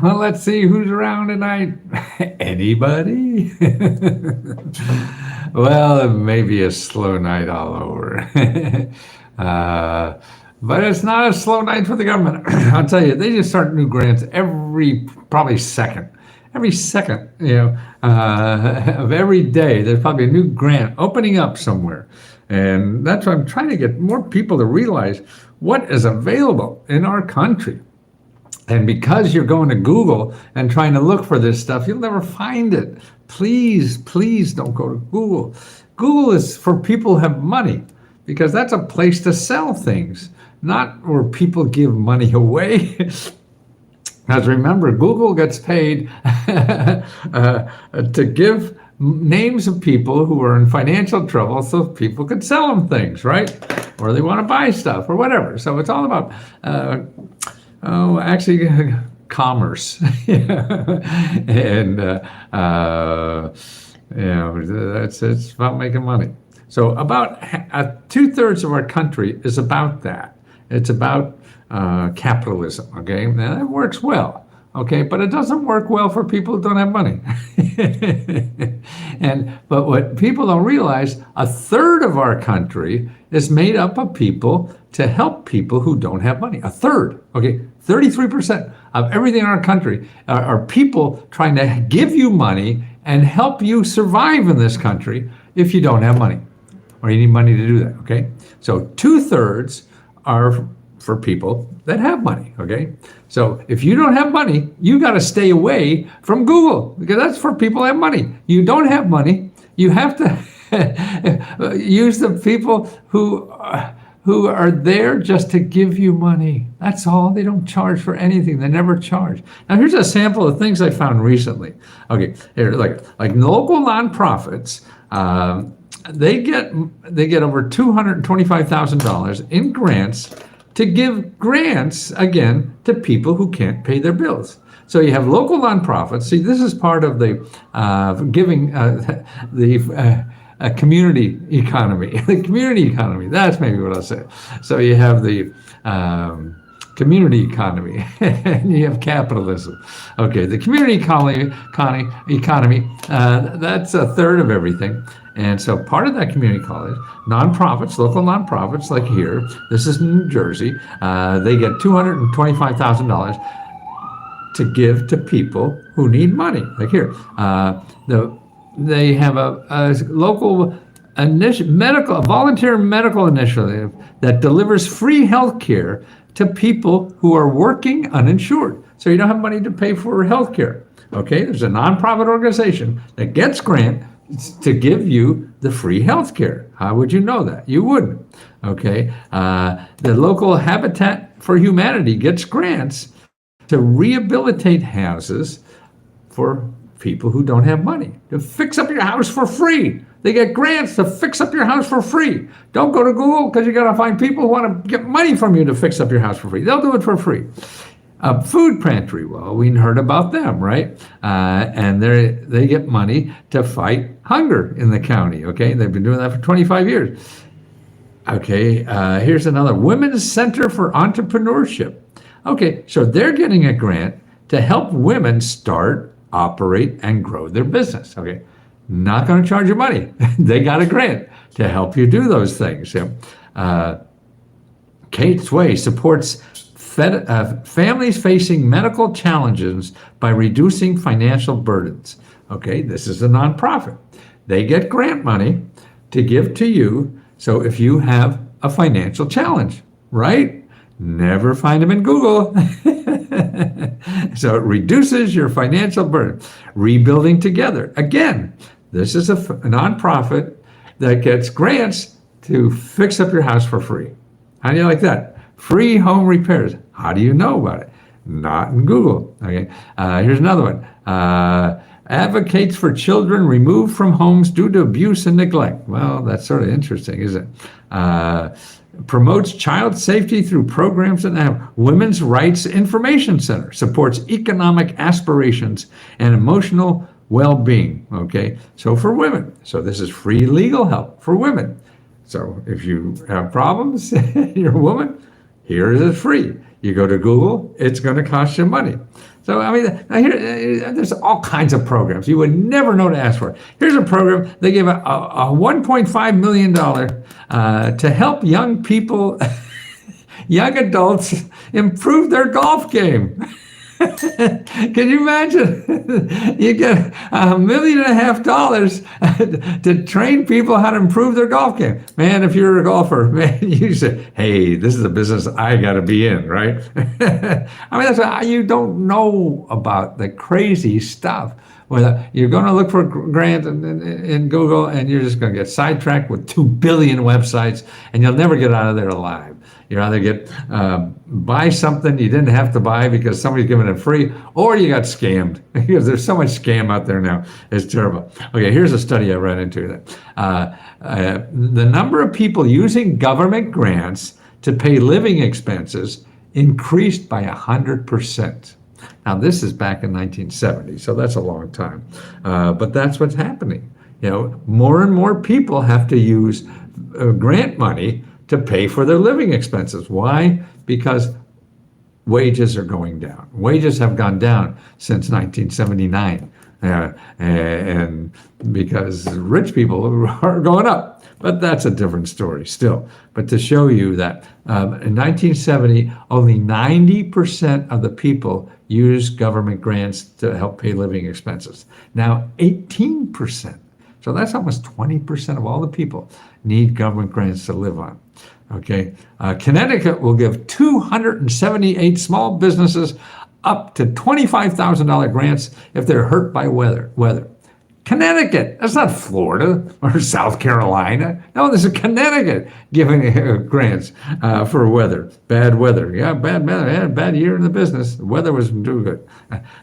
well, let's see who's around tonight. Anybody? Well, it may be a slow night all over. uh, but it's not a slow night for the government. I'll tell you, they just start new grants every probably second. Every second, of every day, there's probably a new grant opening up somewhere. And that's why I'm trying to get more people to realize what is available in our country. And because you're going to Google and trying to look for this stuff, you'll never find it. Please, please don't go to Google. Google is for people who have money, because that's a place to sell things, not where people give money away. Because remember, Google gets paid to give names of people who are in financial trouble so people could sell them things, right? Or they want to buy stuff or whatever. So it's all about, commerce. And, it's about making money. So about 2/3 of our country is about that. It's about capitalism, okay? Now that works well, okay? But it doesn't work well for people who don't have money. But what people don't realize, 1/3 of our country is made up of people to help people who don't have money. 1/3, okay? 33% of everything in our country are people trying to give you money and help you survive in this country if you don't have money, or you need money to do that, okay? So 2/3 are for people that have money, okay? So if you don't have money, you got to stay away from Google, because that's for people that have money. You don't have money, you have to use the people who are there just to give you money. That's all. They don't charge for anything. They never charge. Now here's a sample of things I found recently. Okay, here, like local nonprofits, they get over $225,000 in grants to give grants, again, to people who can't pay their bills. So you have local nonprofits. See, this is part of the giving a community economy. The community economy, that's maybe what I'll say. So you have the community economy, and you have capitalism. Okay, the community economy, that's 1/3 of everything. And so part of that community college, nonprofits, local nonprofits like here, this is New Jersey, they get $225,000 to give to people who need money. Like here, they have a local a volunteer medical initiative that delivers free health care to people who are working uninsured. So you don't have money to pay for health care. Okay, there's a nonprofit organization that gets grant to give you the free health care. How would you know that? You wouldn't. Okay, the local Habitat for Humanity gets grants to rehabilitate houses for people who don't have money, to fix up your house for free. They get grants to fix up your house for free. Don't go to Google, because you got to find people who want to get money from you to fix up your house for free. They'll do it for free. Food pantry, well, we heard about them, right? And they get money to fight hunger in the county, okay? They've been doing that for 25 years. Okay, here's another, Women's Center for Entrepreneurship. Okay, so they're getting a grant to help women start, operate, and grow their business, okay? Not gonna charge you money. They got a grant to help you do those things. Kate's Way supports families facing medical challenges by reducing financial burdens. Okay, this is a nonprofit. They get grant money to give to you. So if you have a financial challenge, right? Never find them in Google. So it reduces your financial burden. Rebuilding Together. Again, this is a nonprofit that gets grants to fix up your house for free. How do you like that? Free home repairs. How do you know about it? Not in Google. Okay. Here's another one. Advocates for children removed from homes due to abuse and neglect. Well, that's sort of interesting, isn't it? Promotes child safety through programs that have Women's Rights Information Center. Supports economic aspirations and emotional well-being. Okay. So for women. So this is free legal help for women. So if you have problems, you're a woman, here it is free. You go to Google, it's going to cost you money. So, I mean, there's all kinds of programs you would never know to ask for. Here's a program, they gave a $1.5 million to help young people, young adults, improve their golf game. Can you imagine? You get $1.5 million to train people how to improve their golf game. Man, if you're a golfer, man, you say, hey, this is a business I got to be in, right? I mean, that's why you don't know about the crazy stuff. Well, you're going to look for grants in Google, and you're just going to get sidetracked with 2 billion websites, and you'll never get out of there alive. You either get buy something you didn't have to buy because somebody's giving it free, or you got scammed because there's so much scam out there now. It's terrible. Okay, here's a study I ran into that the number of people using government grants to pay living expenses increased by 100%. Now, this is back in 1970, so that's a long time. But that's what's happening. More and more people have to use grant money to pay for their living expenses. Why? Because wages are going down. Wages have gone down since 1979. And because rich people are going up. But that's a different story still. But to show you that in 1970, only 90% of the people used government grants to help pay living expenses. Now, 18%. So that's almost 20% of all the people need government grants to live on. Okay, Connecticut will give 278 small businesses up to $25,000 grants if they're hurt by weather. Connecticut, that's not Florida or South Carolina. No, this is Connecticut giving grants for weather, bad weather. Yeah, bad weather. Had a bad year in the business. The weather wasn't too good.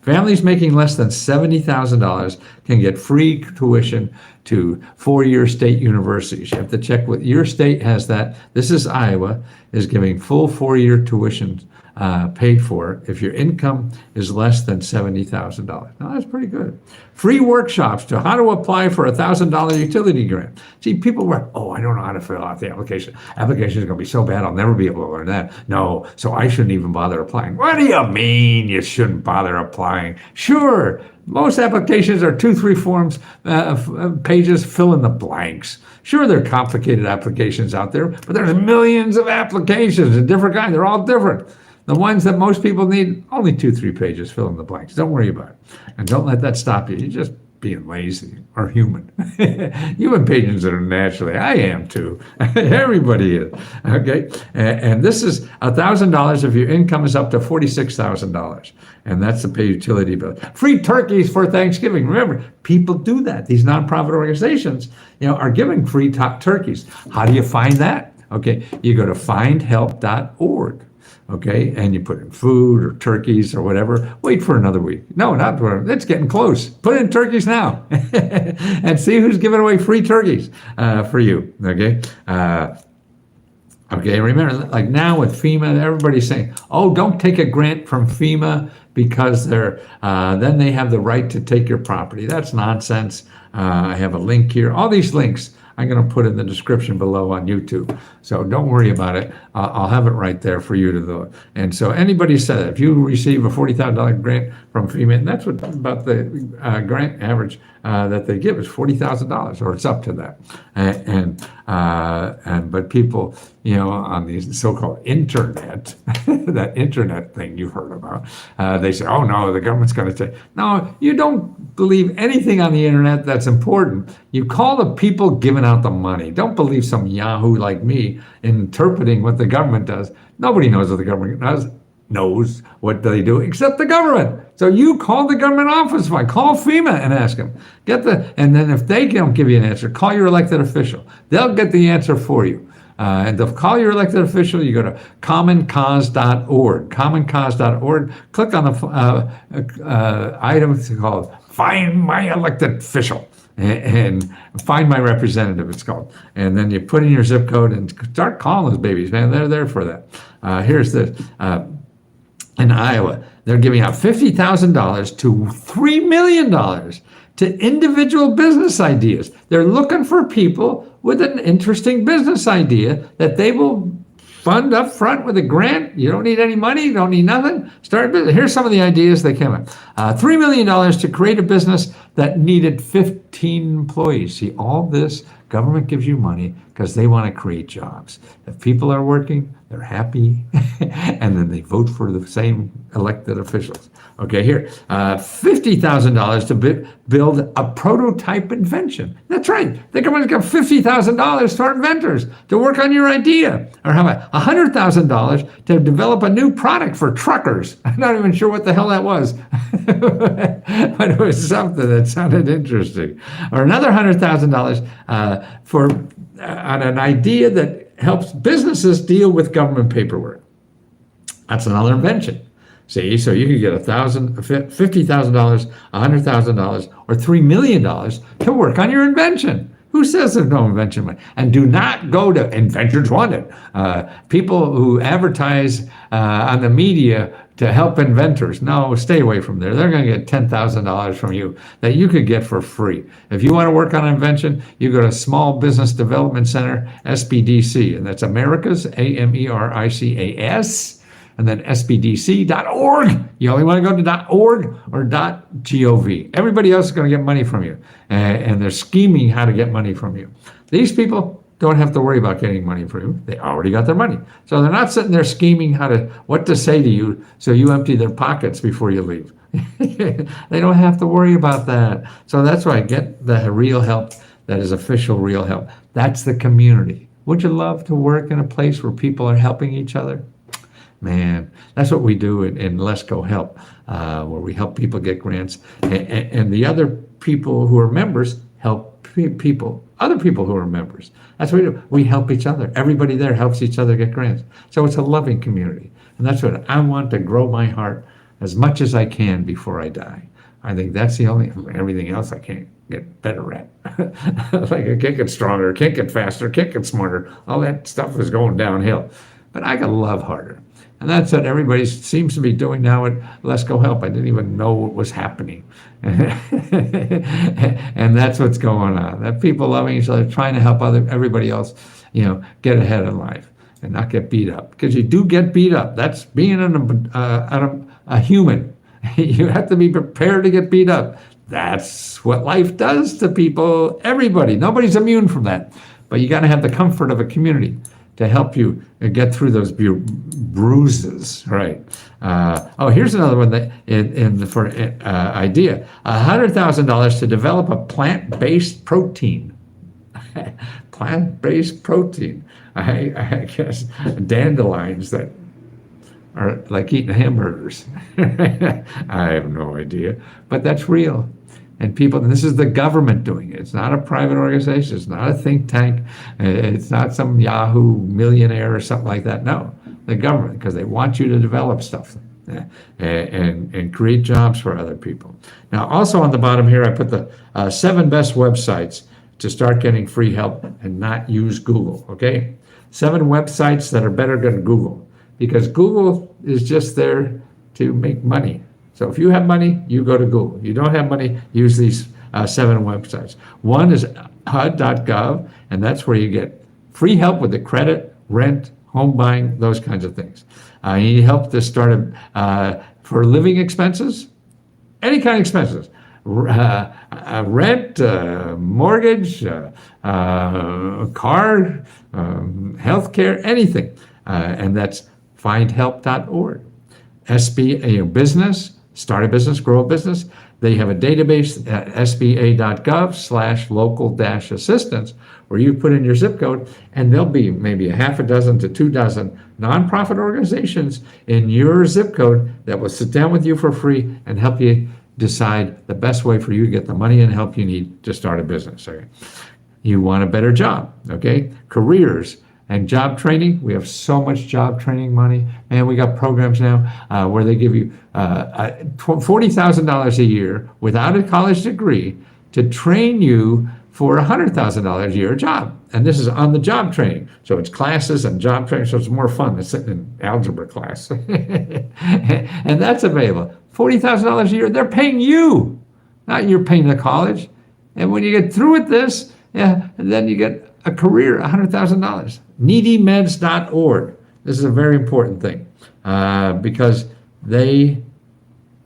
Families making less than $70,000 can get free tuition to four-year state universities. You have to check what your state has that. This is Iowa, is giving full four-year tuition paid for if your income is less than $70,000. Now, that's pretty good. Free workshops to how to apply for a $1,000 utility grant. See, people were, I don't know how to fill out the application. Application is going to be so bad, I'll never be able to learn that. No, so I shouldn't even bother applying. What do you mean you shouldn't bother applying? Sure, most applications are 2-3 forms, pages, fill in the blanks. Sure, there are complicated applications out there, but there's millions of applications of different kinds. They're all different. The ones that most people need, only 2-3 pages, fill in the blanks. Don't worry about it. And don't let that stop you. You're just being lazy or human. Human patients are naturally, I am too. Everybody is, okay? And this is $1,000 if your income is up to $46,000. And that's to pay utility bills. Free turkeys for Thanksgiving. Remember, people do that. These nonprofit organizations, are giving free turkeys. How do you find that? Okay, you go to findhelp.org. Okay, and you put in food or turkeys or whatever. Wait for another week. No, not for. It's getting close. Put in turkeys now, and see who's giving away free turkeys for you. Okay. Okay. Remember, like now with FEMA, everybody's saying, "Oh, don't take a grant from FEMA because they're then they have the right to take your property." That's nonsense. I have a link here. All these links I'm going to put in the description below on YouTube. So don't worry about it. I'll have it right there for you to do. And so anybody said, if you receive a $40,000 grant from FEMA, and that's what about the grant average that they give is $40,000, or it's up to that. But people, on the so-called internet, that internet thing you've heard about, they say, oh no, the government's going to take. No, you don't believe anything on the internet that's important. You call the people giving out the money. Don't believe some yahoo like me interpreting what the government does. Nobody knows what the government knows what they do except the government. So you call the government office, call FEMA and ask them. And then if they don't give you an answer, call your elected official. They'll get the answer for you. And to call your elected official, you go to commoncause.org. Commoncause.org. Click on the item called Find My Elected Official. And find my representative, it's called. And then you put in your zip code and start calling those babies, man. They're there for that. Here's the, in Iowa, they're giving out $50,000 to $3 million to individual business ideas. They're looking for people with an interesting business idea that they will fund up front with a grant. You don't need any money. You don't need nothing. Start a business. Here's some of the ideas they came up. $3 million to create a business that needed 15 employees. See, all this, government gives you money because they want to create jobs. If people are working, they're happy, and then they vote for the same elected officials. Okay, here, $50,000 to build a prototype invention. That's right. The government's got $50,000 for inventors to work on your idea. Or how about $100,000 to develop a new product for truckers? I'm not even sure what the hell that was, but it was something that sounded interesting. Or another $100,000 for on an idea that helps businesses deal with government paperwork. That's another invention. See, so you could get $50,000, $100,000, or $3 million to work on your invention. Who says there's no invention money? And do not go to Inventors Wanted. People who advertise on the media to help inventors. No, stay away from there. They're going to get $10,000 from you that you could get for free. If you want to work on an invention, you go to Small Business Development Center, SBDC, and that's America's, AMERICAS, and then SBDC.org. You only want to go to .org or .gov. Everybody else is going to get money from you, and they're scheming how to get money from you. These people don't have to worry about getting money from you. They already got their money. So they're not sitting there scheming what to say to you so you empty their pockets before you leave. They don't have to worry about that. So that's why I get the real help that is official real help. That's the community. Would you love to work in a place where people are helping each other? Man, that's what we do in Let's Go Help, where we help people get grants. And the other people who are members help other people who are members. That's what we do. We help each other. Everybody there helps each other get grants. So it's a loving community. And that's what I want to grow my heart as much as I can before I die. I think that's everything else I can't get better at. Like I can't get stronger, can't get faster, can't get smarter. All that stuff is going downhill. But I can love harder. And that's what everybody seems to be doing now at Let's Go Help. I didn't even know what was happening. And that's what's going on. That people loving each other, trying to help everybody else, get ahead in life and not get beat up. Because you do get beat up. That's being a human. You have to be prepared to get beat up. That's what life does to people, everybody. Nobody's immune from that. But you got to have the comfort of a community to help you get through those bruises, right? Here's another one that for idea: $100,000 to develop a plant-based protein. Plant-based protein. I guess dandelions that are like eating hamburgers. I have no idea, but that's real. And this is the government doing it. It's not a private organization. It's not a think tank. It's not some Yahoo millionaire or something like that. No, the government, because they want you to develop stuff and create jobs for other people. Now, also on the bottom here, I put the 7 best websites to start getting free help and not use Google, okay? 7 websites that are better than Google, because Google is just there to make money. So if you have money, you go to Google. You don't have money, use these 7 websites. One is HUD.gov, and that's where you get free help with the credit, rent, home buying, those kinds of things. You need help to start for living expenses, any kind of expenses. Rent, mortgage, car, healthcare, anything. And that's findhelp.org. SBA business, start a business, grow a business. They have a database at sba.gov/local-assistance where you put in your zip code, and there'll be maybe a half a dozen to 2 dozen nonprofit organizations in your zip code that will sit down with you for free and help you decide the best way for you to get the money and help you need to start a business. Okay? You want a better job, okay? Careers and job training. We have so much job training money, and we got programs now where they give you $40,000 a year without a college degree to train you for $100,000 a year job. And this is on the job training. So it's classes and job training, so it's more fun than sitting in algebra class. And that's available. $40,000 a year, they're paying you, not you're paying the college. And when you get through with this, and then you get a career, $100,000. Needymeds.org. This is a very important thing because they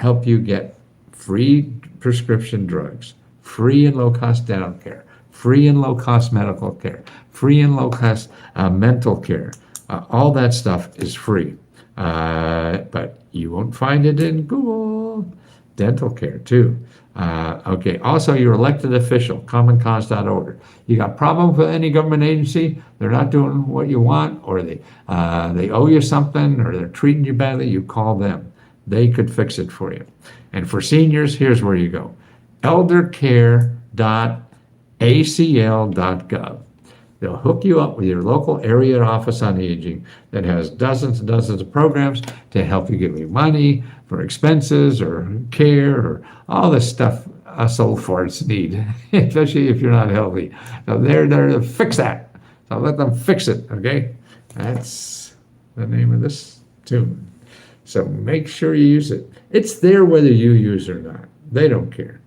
help you get free prescription drugs, free and low-cost dental care, free and low-cost medical care, free and low-cost mental care. All that stuff is free, but you won't find it in Google. Dental care too. Okay, also your elected official, commoncause.org. You got problems with any government agency, they're not doing what you want, or they owe you something, or they're treating you badly, you call them. They could fix it for you. And for seniors, here's where you go. eldercare.acl.gov. They'll hook you up with your local area office on aging that has dozens and dozens of programs to help you give you money for expenses or care or all this stuff us old farts need, especially if you're not healthy. So they're there to fix that. So let them fix it, okay? That's the name of this tune. So make sure you use it. It's there whether you use it or not. They don't care.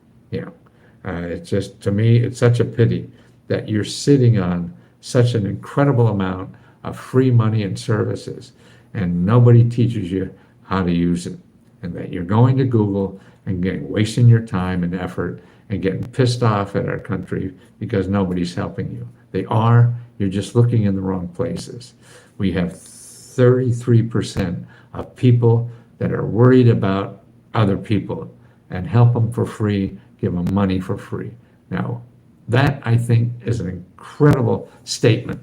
It's just, to me, it's such a pity that you're sitting on such an incredible amount of free money and services, and nobody teaches you how to use it, and that you're going to Google and wasting your time and effort and getting pissed off at our country because nobody's helping you. They are, you're just looking in the wrong places. We have 33% of people that are worried about other people and help them for free, give them money for free. Now, that, I think, is an incredible statement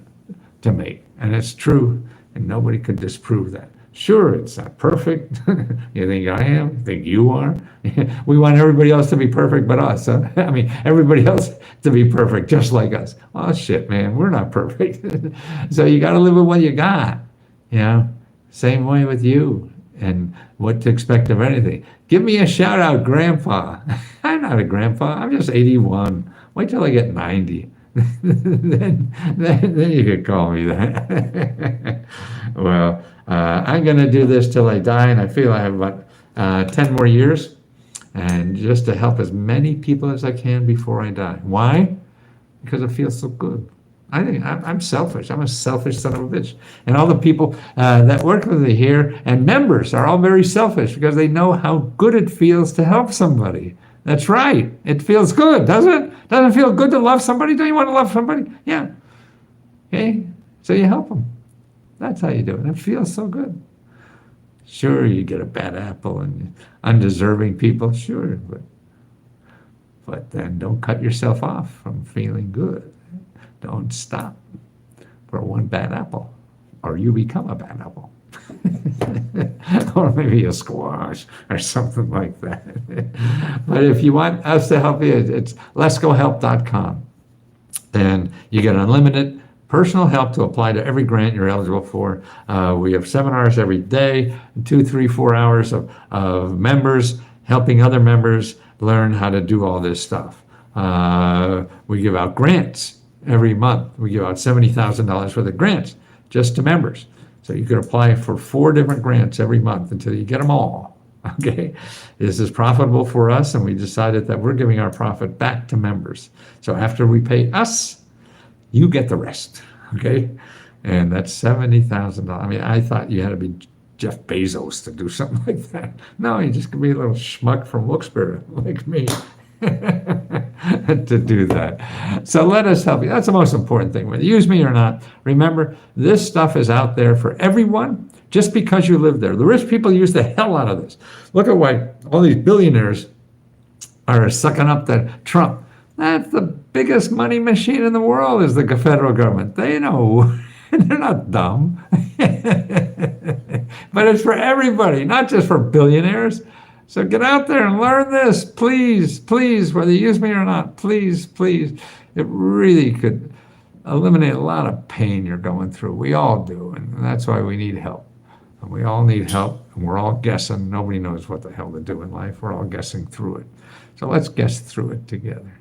to make, and it's true, and nobody could disprove that. Sure, it's not perfect. You think I am? You think you are? We want everybody else to be perfect but us. Huh? I mean, everybody else to be perfect just like us. Oh, shit, man, we're not perfect. So you got to live with what you got. Same way with you and what to expect of anything. Give me a shout out, Grandpa. I'm not a grandpa. I'm just 81. Wait till I get 90. then you could call me that. Well, I'm going to do this till I die, and I feel I have about 10 more years, and just to help as many people as I can before I die. Why? Because it feels so good. I think I'm selfish. I'm a selfish son of a bitch. And all the people that work with me here and members are all very selfish because they know how good it feels to help somebody. That's right. It feels good, doesn't it? Doesn't it feel good to love somebody? Don't you want to love somebody? Yeah. Okay? So you help them. That's how you do it. It feels so good. Sure, you get a bad apple and undeserving people, sure, but then don't cut yourself off from feeling good. Don't stop for one bad apple, or you become a bad apple. Or maybe a squash or something like that. But if you want us to help you, it's letsgohelp.com. And you get unlimited personal help to apply to every grant you're eligible for. We have seminars every day, 2, 3, 4 hours of members helping other members learn how to do all this stuff. We give out grants every month. We give out $70,000 worth of grants just to members. So you could apply for 4 different grants every month until you get them all. Okay, this is profitable for us, and we decided that we're giving our profit back to members. So after we pay us, you get the rest. Okay, and that's $70,000. I mean, I thought you had to be Jeff Bezos to do something like that. No, you just could be a little schmuck from Wilkes-Barre like me. To do that. So let us help you. That's the most important thing. Whether you use me or not, remember, this stuff is out there for everyone just because you live there. The rich people use the hell out of this. Look at why all these billionaires are sucking up that Trump. That's the biggest money machine in the world is the federal government. They know. They're not dumb. But it's for everybody, not just for billionaires. So get out there and learn this, please, please, whether you use me or not, please, please. It really could eliminate a lot of pain you're going through. We all do, and that's why we need help. And we all need help, and we're all guessing. Nobody knows what the hell to do in life. We're all guessing through it. So let's guess through it together.